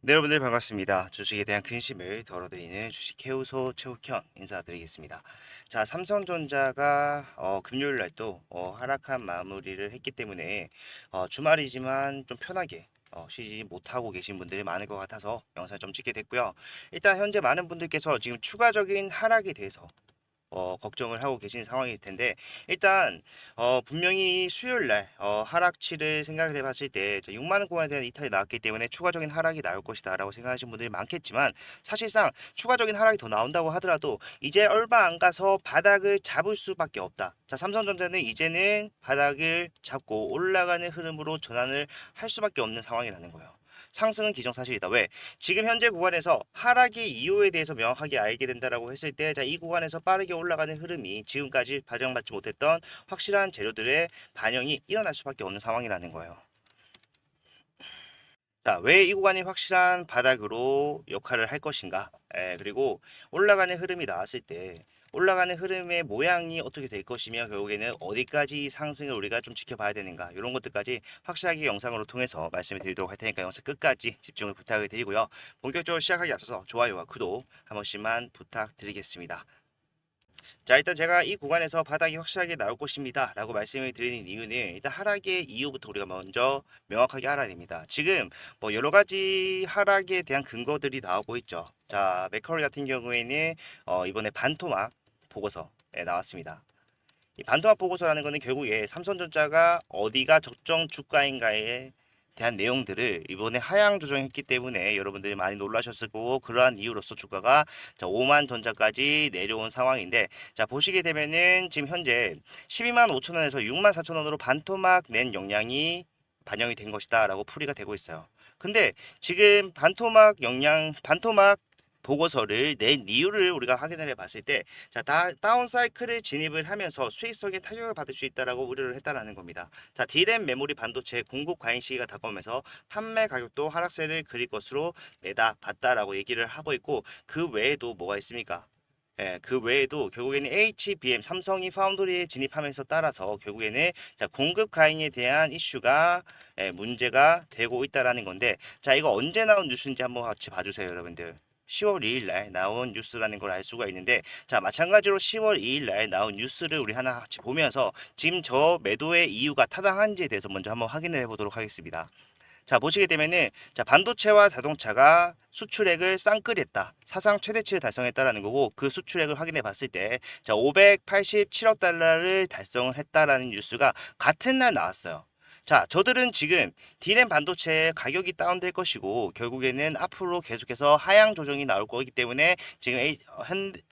네, 여러분들 반갑습니다. 주식에 대한 근심을 덜어드리는 주식해우소 최욱현 인사드리겠습니다. 자, 삼성전자가 금요일 날 또 하락한 마무리를 했기 때문에 주말이지만 좀 편하게 쉬지 못하고 계신 분들이 많을 것 같아서 영상을 좀 찍게 됐고요. 일단 현재 많은 분들께서 지금 추가적인 하락에 대해서 걱정을 하고 계신 상황일 텐데, 일단 분명히 수요일 날 하락치를 생각을 해봤을 때 6만 원 구간에 대한 이탈이 나왔기 때문에 추가적인 하락이 나올 것이다라고 생각하시는 분들이 많겠지만, 사실상 추가적인 하락이 더 나온다고 하더라도 이제 얼마 안 가서 바닥을 잡을 수밖에 없다. 자, 삼성전자는 이제는 바닥을 잡고 올라가는 흐름으로 전환을 할 수밖에 없는 상황이라는 거예요. 상승은 기정사실이다. 왜? 지금 현재 구간에서 하락의 이유에 대해서 명확하게 알게 된다라고 했을 때, 자, 이 구간에서 빠르게 올라가는 흐름이 지금까지 반영받지 못했던 확실한 재료들의 반영이 일어날 수밖에 없는 상황이라는 거예요. 자, 왜 이 구간이 확실한 바닥으로 역할을 할 것인가? 그리고 올라가는 흐름이 나왔을 때 올라가는 흐름의 모양이 어떻게 될 것이며, 결국에는 어디까지 이 상승을 우리가 좀 지켜봐야 되는가, 이런 것들까지 확실하게 영상으로 통해서 말씀을 드리도록 할 테니까 영상 끝까지 집중을 부탁을 드리고요. 본격적으로 시작하기 앞서서 좋아요와 구독 한 번씩만 부탁드리겠습니다. 자, 일단 제가 이 구간에서 바닥이 확실하게 나올 것입니다 라고 말씀을 드리는 이유는, 일단 하락의 이유부터 우리가 먼저 명확하게 알아야 됩니다. 지금 뭐 여러 가지 하락에 대한 근거들이 나오고 있죠. 자, 맥커리 같은 경우에는 이번에 반토막 보고서에 나왔습니다. 이 반토막 보고서라는 것은 결국에 삼성전자가 어디가 적정 주가인가에 대한 내용들을 이번에 하향 조정했기 때문에 여러분들이 많이 놀라셨을 거고, 그러한 이유로서 주가가 5만 전자까지 내려온 상황인데, 자, 보시게 되면은 지금 현재 12만 5천 원에서 6만 4천 원으로 반토막 낸 영향이 반영이 된 것이다 라고 풀이가 되고 있어요. 근데 지금 반토막 보고서를 낸 이유를 우리가 확인을 해 봤을 때, 자, 다운 사이클을 진입을 하면서 수익성에 타격을 받을 수 있다라고 우려를 했다라는 겁니다. 자, D램 메모리 반도체 공급 과잉 시기가 다가오면서 판매 가격도 하락세를 그릴 것으로 내다 봤다라고 얘기를 하고 있고, 그 외에도 뭐가 있습니까? 그 외에도 결국에는 HBM 삼성이 파운드리에 진입하면서 따라서 결국에는, 자, 공급 과잉에 대한 이슈가 문제가 되고 있다라는 건데, 자, 이거 언제 나온 뉴스인지 한번 같이 봐주세요, 여러분들. 10월 2일 날 나온 뉴스라는 걸 알 수가 있는데, 자, 마찬가지로 10월 2일 날 나온 뉴스를 우리 하나 같이 보면서 지금 저 매도의 이유가 타당한지에 대해서 먼저 한번 확인을 해보도록 하겠습니다. 자, 보시게 되면은, 자, 반도체와 자동차가 수출액을 쌍끌이했다, 사상 최대치를 달성했다라는 거고, 그 수출액을 확인해 봤을 때, 자, 587억 달러를 달성을 했다라는 뉴스가 같은 날 나왔어요. 자, 저들은 지금 D램 반도체의 가격이 다운될 것이고, 결국에는 앞으로 계속해서 하향 조정이 나올 거기 때문에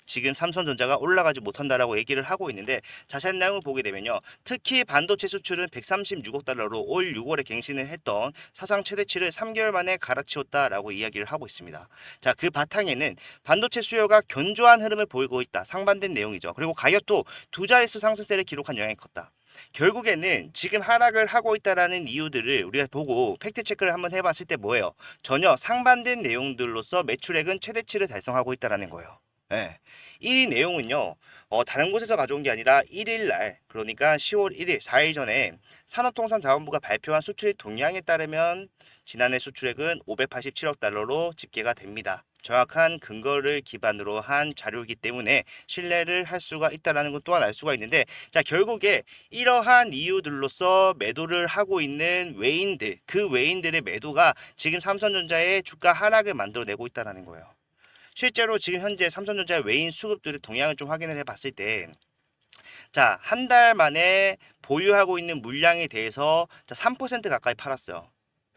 지금 삼성전자가 올라가지 못한다라고 얘기를 하고 있는데, 자세한 내용을 보게 되면요, 특히 반도체 수출은 136억 달러로 올 6월에 갱신을 했던 사상 최대치를 3개월 만에 갈아치웠다라고 이야기를 하고 있습니다. 자, 그 바탕에는 반도체 수요가 견조한 흐름을 보이고 있다, 상반된 내용이죠. 그리고 가격도 두 자릿수 상승세를 기록한 영향이 컸다. 결국에는 지금 하락을 하고 있다라는 이유들을 우리가 보고 팩트 체크를 한번 해봤을 때 뭐예요? 전혀 상반된 내용들로서 매출액은 최대치를 달성하고 있다라는 거예요. 예. 이 내용은요, 다른 곳에서 가져온 게 아니라 1일 날, 그러니까 10월 1일, 4일 전에 산업통상자원부가 발표한 수출의 동향에 따르면 지난해 수출액은 587억 달러로 집계가 됩니다. 정확한 근거를 기반으로 한 자료이기 때문에 신뢰를 할 수가 있다는 것 또한 알 수가 있는데, 자, 결국에 이러한 이유들로서 매도를 하고 있는 외인들, 그 외인들의 매도가 지금 삼성전자의 주가 하락을 만들어내고 있다는 거예요. 실제로 지금 현재 삼성전자 외인 수급들의 동향을 좀 확인을 해봤을 때, 자, 한 달 만에 보유하고 있는 물량에 대해서, 자, 3% 가까이 팔았어요.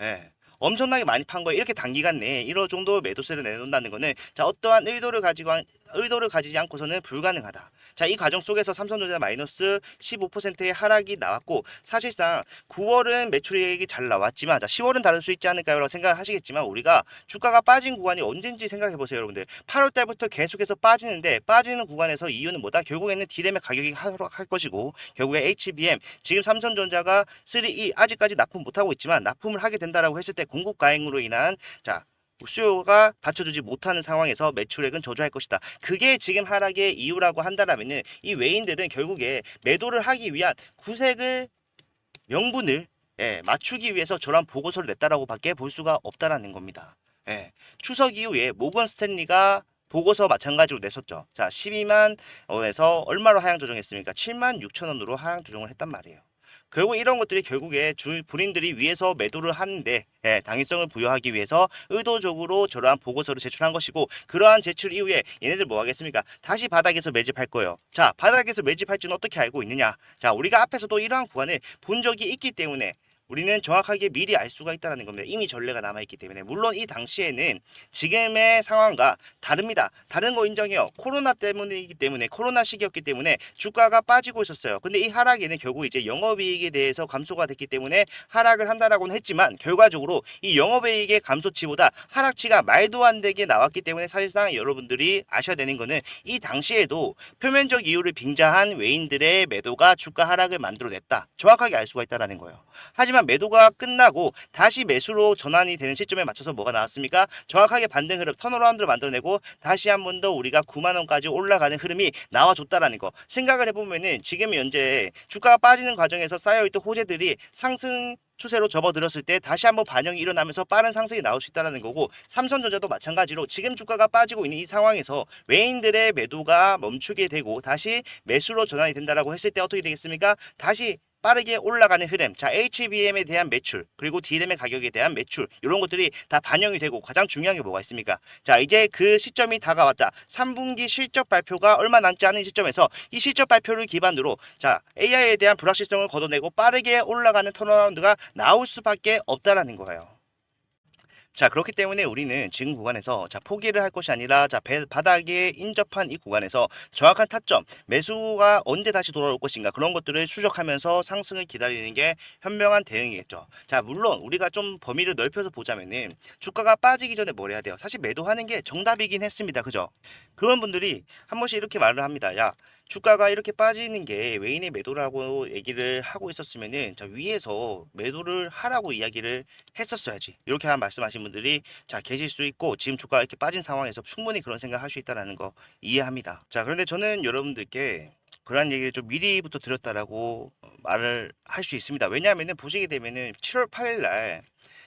예. 엄청나게 많이 판 거예요. 이렇게 단기간 내에 1호 정도 매도세를 내놓는다는 거는, 자, 어떠한 의도를 가지지 않고서는 불가능하다. 자, 이 과정 속에서 삼성전자 마이너스 15%의 하락이 나왔고, 사실상 9월은 매출액이 잘 나왔지만, 자, 10월은 다를 수 있지 않을까요? 라고 생각하시겠지만, 우리가 주가가 빠진 구간이 언젠지 생각해 보세요, 여러분들. 8월 달부터 계속해서 빠지는데, 빠지는 구간에서 이유는 뭐다? 결국에는 D램의 가격이 하락할 것이고, 결국에 HBM, 지금 삼성전자가 3E 아직까지 납품 못하고 있지만 납품을 하게 된다라고 했을 때 공급 과잉으로 인한, 자, 수요가 받쳐주지 못하는 상황에서 매출액은 저조할 것이다. 그게 지금 하락의 이유라고 한다면은, 이 외인들은 결국에 매도를 하기 위한 구색을, 명분을 맞추기 위해서 저런 보고서를 냈다라고 밖에 볼 수가 없다라는 겁니다. 예. 추석 이후에 모건 스탠리가 보고서 마찬가지로 냈었죠. 자, 12만 원에서 얼마로 하향 조정했습니까? 7만 6천 원으로 하향 조정을 했단 말이에요. 결국 이런 것들이 결국에 본인들이 위에서 매도를 하는데 당위성을 부여하기 위해서 의도적으로 저러한 보고서를 제출한 것이고, 그러한 제출 이후에 얘네들 뭐 하겠습니까? 다시 바닥에서 매집할 거예요. 자, 바닥에서 매집할 줄은 어떻게 알고 있느냐? 자, 우리가 앞에서도 이러한 구간을 본 적이 있기 때문에 우리는 정확하게 미리 알 수가 있다는 겁니다. 이미 전례가 남아있기 때문에. 물론 이 당시에는 지금의 상황과 다릅니다. 다른 거 인정해요. 코로나 때문이기 때문에, 코로나 시기였기 때문에 주가가 빠지고 있었어요. 근데 이 하락에는 결국 이제 영업이익에 대해서 감소가 됐기 때문에 하락을 한다라고는 했지만, 결과적으로 이 영업이익의 감소치보다 하락치가 말도 안 되게 나왔기 때문에 사실상 여러분들이 아셔야 되는 거는, 이 당시에도 표면적 이유를 빙자한 외인들의 매도가 주가 하락을 만들어냈다. 정확하게 알 수가 있다는 거예요. 하지만 매도가 끝나고 다시 매수로 전환이 되는 시점에 맞춰서 뭐가 나왔습니까? 정확하게 반등 흐름, 턴어라운드를 만들어내고 다시 한 번 더 우리가 9만 원까지 올라가는 흐름이 나와줬다라는 거. 생각을 해보면은 지금 현재 주가가 빠지는 과정에서 쌓여있던 호재들이 상승 추세로 접어들었을 때 다시 한번 반영이 일어나면서 빠른 상승이 나올 수 있다는 거고, 삼성전자도 마찬가지로 지금 주가가 빠지고 있는 이 상황에서 외인들의 매도가 멈추게 되고 다시 매수로 전환이 된다라고 했을 때 어떻게 되겠습니까? 다시 빠르게 올라가는 흐름, 자, HBM에 대한 매출, 그리고 D램의 가격에 대한 매출, 이런 것들이 다 반영이 되고, 가장 중요한 게 뭐가 있습니까? 자, 이제 그 시점이 다가왔다. 3분기 실적 발표가 얼마 남지 않은 시점에서 이 실적 발표를 기반으로 자, AI에 대한 불확실성을 걷어내고 빠르게 올라가는 턴어라운드가 나올 수밖에 없다라는 거예요. 자, 그렇기 때문에 우리는 지금 구간에서 자, 포기를 할 것이 아니라 자, 바닥에 인접한 이 구간에서 정확한 타점, 매수가 언제 다시 돌아올 것인가, 그런 것들을 추적하면서 상승을 기다리는 게 현명한 대응이겠죠. 자, 물론 우리가 좀 범위를 넓혀서 보자면은 주가가 빠지기 전에 뭘 해야 돼요? 사실 매도하는 게 정답이긴 했습니다. 그죠? 그런 분들이 한 번씩 이렇게 말을 합니다. 야, 주가가 이렇게 빠지는 게 외인의 매도라고 얘기를 하고 있었으면은 자, 위에서 매도를 하라고 이야기를 했었어야지, 이렇게 말씀하신 분들이 자, 계실 수 있고, 지금 주가가 이렇게 빠진 상황에서 충분히 그런 생각 할 수 있다는 거 이해합니다. 자, 그런데 저는 여러분들께 그런 얘기를 좀 미리부터 드렸다라고 말을 할 수 있습니다. 왜냐하면은 보시게 되면은 7월 8일 날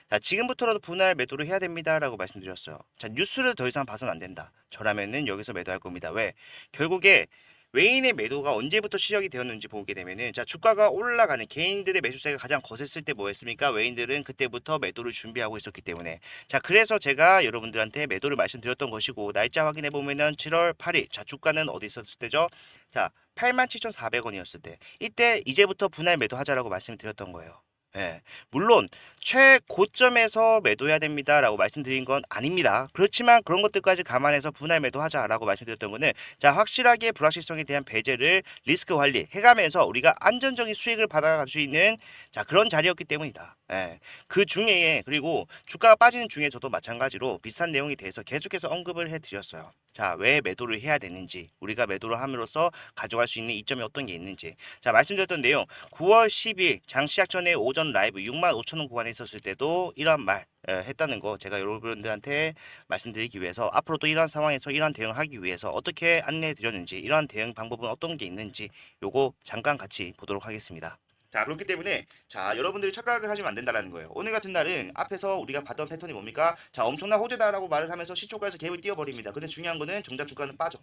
자, 지금부터라도 분할 매도를 해야 됩니다라고 말씀드렸어요. 자, 뉴스를 더 이상 봐서는 안 된다. 저라면은 여기서 매도할 겁니다. 왜? 결국에 외인의 매도가 언제부터 시작이 되었는지 보게 되면은 자, 주가가 올라가는 개인들의 매수세가 가장 거셌을 때 뭐 했습니까? 외인들은 그때부터 매도를 준비하고 있었기 때문에. 자, 그래서 제가 여러분들한테 매도를 말씀드렸던 것이고, 날짜 확인해 보면은 7월 8일. 자, 주가는 어디 있었을 때죠? 자, 87,400원이었을 때. 이때 이제부터 분할 매도하자라고 말씀을 드렸던 거예요. 예. 물론 최고점에서 매도해야 됩니다라고 말씀드린 건 아닙니다. 그렇지만 그런 것들까지 감안해서 분할 매도하자라고 말씀드렸던 거는 자, 확실하게 불확실성에 대한 배제를 리스크 관리 해가면서 우리가 안전적인 수익을 받아갈 수 있는 자, 그런 자리였기 때문이다. 예. 그 중에, 그리고 주가가 빠지는 중에서도 마찬가지로 비슷한 내용에 대해서 계속해서 언급을 해드렸어요. 자, 왜 매도를 해야 되는지, 우리가 매도를 함으로써 가져갈 수 있는 이점이 어떤 게 있는지. 자, 말씀드렸던 내용 9월 10일 장 시작 전에 오전 라이브 6만 5천 원 구간에 있었을 때도 이러한 말 했다는 거 제가 여러분들한테 말씀드리기 위해서, 앞으로도 이러한 상황에서 이러한 대응을 하기 위해서 어떻게 안내해 드렸는지, 이러한 대응 방법은 어떤 게 있는지 요거 잠깐 같이 보도록 하겠습니다. 자, 그렇기 때문에 자, 여러분들이 착각을 하시면 안 된다는 거예요. 오늘 같은 날은 앞에서 우리가 봤던 패턴이 뭡니까? 자, 엄청난 호재다라고 말을 하면서 시초가에서 갭을 띄워버립니다. 근데 중요한 거는 정작 주가는 빠져.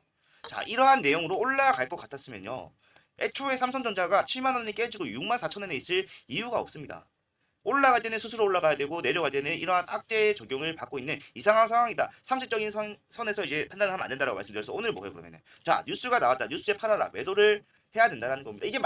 자, 이러한 내용으로 올라갈 것 같았으면요, 애초에 삼성전자가 7만 원이 깨지고 6만 4천 원에 있을 이유가 없습니다. 올라갈 때는 스스로 올라가야 되고, 내려갈 때는 이러한 악재 적용을 받고 있는 이상한 상황이다. 상식적인 선에서 이제 판단을 하면 안 된다라고 말씀드려서 오늘 뭐예요 그러면은? 자, 뉴스가 나왔다. 뉴스에 팔아라. 매도를 해야 된다는 겁니다. 이게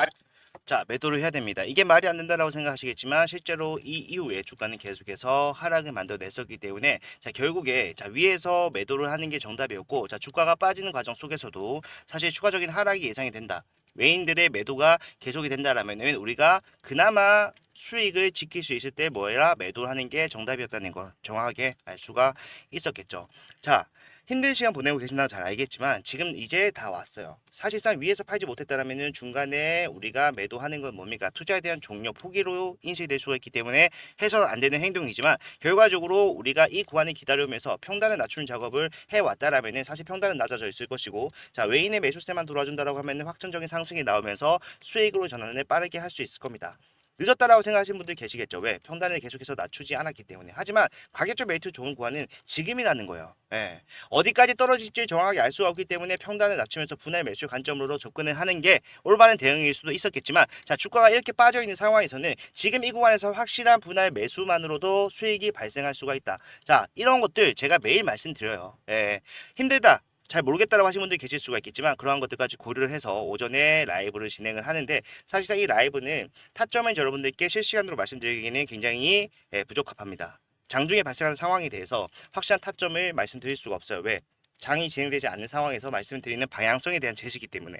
자, 매도를 해야 됩니다. 이게 말이 안 된다라고 생각하시겠지만 실제로 이 이후에 주가는 계속해서 하락을 만들어냈었기 때문에 자, 결국에 자, 위에서 매도를 하는 게 정답이었고, 자, 주가가 빠지는 과정 속에서도 사실 추가적인 하락이 예상이 된다. 외인들의 매도가 계속이 된다라면은 우리가 그나마 수익을 지킬 수 있을 때 뭐라 매도하는 게 정답이었다는 걸 정확하게 알 수가 있었겠죠. 자, 힘든 시간 보내고 계신다고 잘 알겠지만 지금 이제 다 왔어요. 사실상 위에서 팔지 못했다라면은 중간에 우리가 매도하는 건 뭡니까? 투자에 대한 종료, 포기로 인식될 수가 있기 때문에 해서 안 되는 행동이지만, 결과적으로 우리가 이 구간을 기다려오면서 평단을 낮추는 작업을 해왔다라면은 사실 평단은 낮아져 있을 것이고, 자, 외인의 매수세만 돌아준다라고 하면은 확정적인 상승이 나오면서 수익으로 전환을 빠르게 할 수 있을 겁니다. 늦었다라고 생각하시는 분들 계시겠죠. 왜? 평단을 계속해서 낮추지 않았기 때문에. 하지만 가격적 메리트 좋은 구간은 지금이라는 거예요. 예. 어디까지 떨어질지 정확하게 알 수가 없기 때문에 평단을 낮추면서 분할 매수 관점으로 접근을 하는 게 올바른 대응일 수도 있었겠지만, 자, 주가가 이렇게 빠져 있는 상황에서는 지금 이 구간에서 확실한 분할 매수만으로도 수익이 발생할 수가 있다. 자, 이런 것들 제가 매일 말씀드려요. 예. 힘들다, 잘 모르겠다라고 하시는 분들이 계실 수가 있겠지만, 그러한 것들까지 고려를 해서 오전에 라이브를 진행을 하는데, 사실상 이 라이브는 타점을 여러분들께 실시간으로 말씀드리기에는 굉장히 부적합합니다. 장중에 발생하는 상황에 대해서 확실한 타점을 말씀드릴 수가 없어요. 왜? 장이 진행되지 않는 상황에서 말씀드리는 방향성에 대한 제시기 때문에.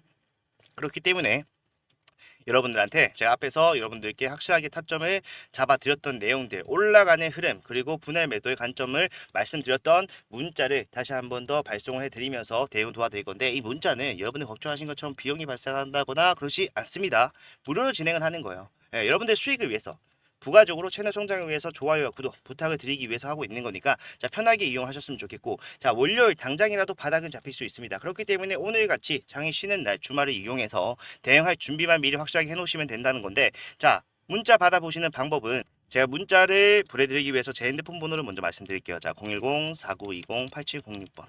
그렇기 때문에 여러분들한테 제가 앞에서 여러분들께 확실하게 타점을 잡아드렸던 내용들, 올라가는 흐름, 그리고 분할 매도의 관점을 말씀드렸던 문자를 다시 한 번 더 발송을 해드리면서 대응 도와드릴 건데, 이 문자는 여러분들 걱정하신 것처럼 비용이 발생한다거나 그러지 않습니다. 무료로 진행을 하는 거예요. 예, 여러분들 수익을 위해서, 부가적으로 채널 성장을 위해서 좋아요와 구독 부탁을 드리기 위해서 하고 있는 거니까, 자, 편하게 이용하셨으면 좋겠고, 자, 월요일 당장이라도 바닥은 잡힐 수 있습니다. 그렇기 때문에 오늘같이 장이 쉬는 날 주말을 이용해서 대응할 준비만 미리 확실하게 해놓으시면 된다는 건데, 자, 문자 받아보시는 방법은 제가 문자를 보내드리기 위해서 제 핸드폰 번호를 먼저 말씀드릴게요. 자, 010-4920-8706번.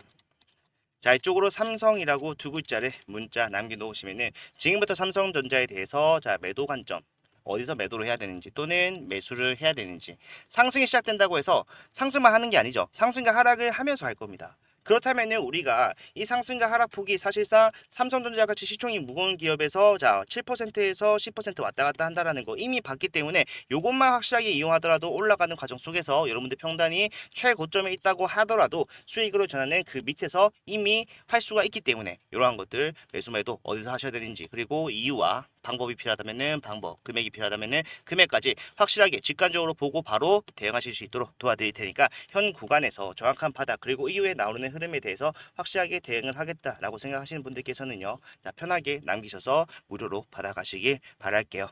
자, 이쪽으로 삼성이라고 두 글자를 문자 남겨놓으시면은 지금부터 삼성전자에 대해서, 자, 매도 관점, 어디서 매도를 해야 되는지 또는 매수를 해야 되는지, 상승이 시작된다고 해서 상승만 하는 게 아니죠. 상승과 하락을 하면서 할 겁니다. 그렇다면은 우리가 이 상승과 하락폭이 사실상 삼성전자 같이 시총이 무거운 기업에서, 자, 7%에서 10% 왔다 갔다 한다라는 거 이미 봤기 때문에, 요것만 확실하게 이용하더라도 올라가는 과정 속에서 여러분들 평단이 최고점에 있다고 하더라도 수익으로 전하는 그 밑에서 이미 할 수가 있기 때문에, 이러한 것들 매수 매도 어디서 하셔야 되는지, 그리고 이유와 방법이 필요하다면은 방법, 금액이 필요하다면은 금액까지 확실하게 직관적으로 보고 바로 대응하실 수 있도록 도와드릴 테니까, 현 구간에서 정확한 바닥 그리고 이후에 나오는 흐름에 대해서 확실하게 대응을 하겠다라고 생각하시는 분들께서는요, 자, 편하게 남기셔서 무료로 받아가시길 바랄게요.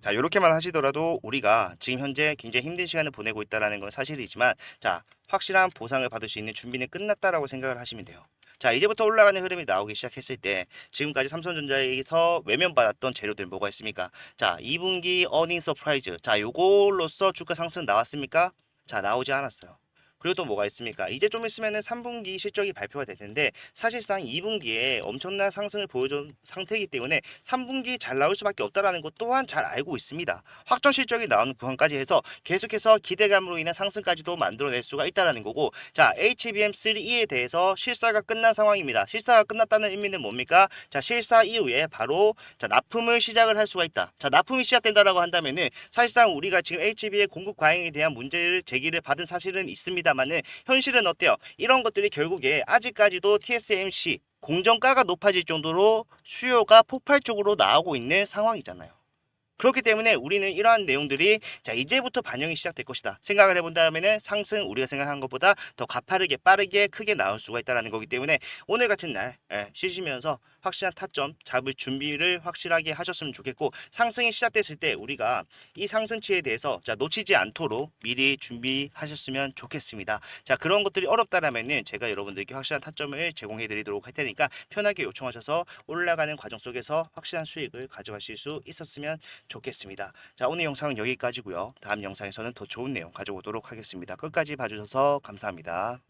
자, 이렇게만 하시더라도 우리가 지금 현재 굉장히 힘든 시간을 보내고 있다는 건 사실이지만, 자, 확실한 보상을 받을 수 있는 준비는 끝났다라고 생각을 하시면 돼요. 자, 이제부터 올라가는 흐름이 나오기 시작했을 때, 지금까지 삼성전자에서 외면받았던 재료들 뭐가 있습니까? 자, 2분기 어닝 서프라이즈, 자, 요걸로써 주가 상승 나왔습니까? 자, 나오지 않았어요. 그리고 또 뭐가 있습니까? 이제 좀 있으면은 3분기 실적이 발표가 될 텐데, 사실상 2분기에 엄청난 상승을 보여준 상태이기 때문에 3분기 잘 나올 수밖에 없다라는 것 또한 잘 알고 있습니다. 확정 실적이 나오는 구간까지 해서 계속해서 기대감으로 인한 상승까지도 만들어낼 수가 있다라는 거고, 자, HBM3E에 대해서 실사가 끝난 상황입니다. 실사가 끝났다는 의미는 뭡니까? 자, 실사 이후에 바로, 자, 납품을 시작을 할 수가 있다. 자, 납품이 시작된다라고 한다면은 사실상 우리가 지금 HB의 공급 과잉에 대한 문제를 제기를 받은 사실은 있습니다만은, 현실은 어때요? 이런 것들이 결국에 아직까지도 TSMC 공정가가 높아질 정도로 수요가 폭발적으로 나오고 있는 상황이잖아요. 그렇기 때문에 우리는 이러한 내용들이, 자, 이제부터 반영이 시작될 것이다 생각을 해본다면은, 상승 우리가 생각한 것보다 더 가파르게 빠르게 크게 나올 수가 있다는 거기 때문에, 오늘 같은 날 쉬시면서 확실한 타점 잡을 준비를 확실하게 하셨으면 좋겠고, 상승이 시작됐을 때 우리가 이 상승치에 대해서, 자, 놓치지 않도록 미리 준비하셨으면 좋겠습니다. 자, 그런 것들이 어렵다라면은 제가 여러분들께 확실한 타점을 제공해 드리도록 할 테니까 편하게 요청하셔서 올라가는 과정 속에서 확실한 수익을 가져가실 수 있었으면 좋겠습니다. 자, 오늘 영상은 여기까지고요. 다음 영상에서는 더 좋은 내용 가져오도록 하겠습니다. 끝까지 봐주셔서 감사합니다.